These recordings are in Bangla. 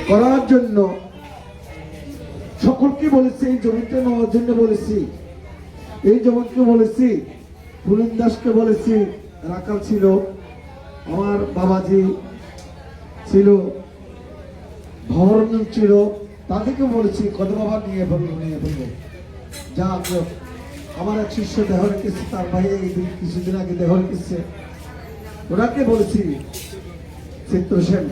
করার জন্য সকলকে বলেছি, এই জমিটা নেওয়ার জন্য বলেছি, এই জমিকে বলেছি, পুলিন দাসকে বলেছি, রাখাল ছিল, আমার বাবাজি ছিল, ভবরঞ্জন ছিল, তাদেরকে বলেছি কত বাবা নিয়ে ফেলবো যা আমার এক শিষ্য দেহ রেখেছে, তার ভাই কিছুদিন আগে দেহ রেখেছে, ওনাকে বলেছি চিত্রসেন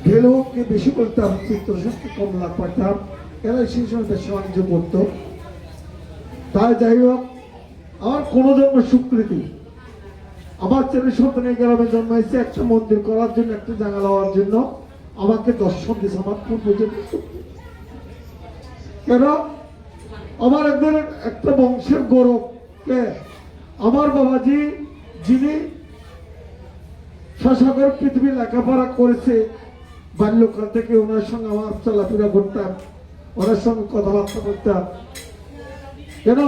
ভেলোকে বেশি করতাম, চিত্রসেনকে কম লাভ পাঠাম, এরা সেই সময় বেশি বাণিজ্য করতো। তাই যাই হোক, আমার কোনো জন্ম স্বীকৃতি, আমার ছেলে সন্তানের গ্রামে জন্মাইছে, একটা মন্দির করার জন্য, একটা জায়গা লওয়ার জন্য আমাকে দর্শন দিয়েছে আমার পূর্বজের। কেন? আমার একজন একটা বংশের গৌরবকে আমার বাবাজি, যিনি শাসকের পৃথিবী লেখাপড়া করেছে, বাল্যকাল থেকে ওনার সঙ্গে আমার চলাফেরা করতাম, ওনার সঙ্গে কথাবার্তা করতাম। কেন?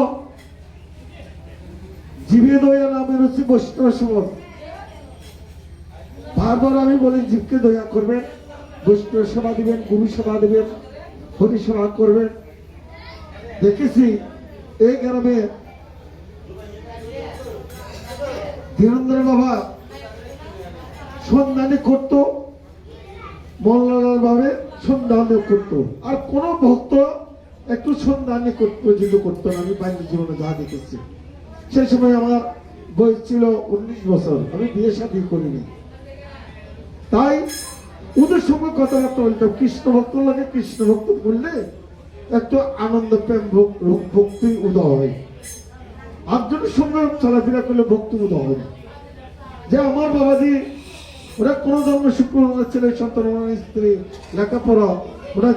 জীবে দয়া নামের হচ্ছে বৈষ্ণব সমাজ। বারবার আমি বলি জীবকে দয়া করবেন, বৈষ্ণব সেবা দিবেন, গুরু সেবা দিবেন, হরি সেবা করবেন। দেখেছি এই গ্রামে ধীরেন্দ্র বাবা সন্ধানী করত, মল্লালাল ভাবে সন্ধান করত, আর কোন ভক্ত একটু সন্ধানী পর্যন্ত করতো না। আমি বাল্য জীবনে যা দেখেছি, সেই সময় আমার বয়স ছিল 19 বছর, আমি বিয়ে শাদী করিনি। তাই ওদের সঙ্গে কথাবার্তা বলতাম, কৃষ্ণ ভক্ত লাগে, কৃষ্ণ ভক্ত বললে একটু আনন্দ, প্রেম, ভক্তি উদয় হয়। একজনের সঙ্গে চলাফেরা করলে ভক্তি উদয় হয়। যে আমার বাবাজি, ওরা কোনো জন্ম শুক্র, ছেলে সন্তান, স্ত্রী, লেখাপড়া, ওরা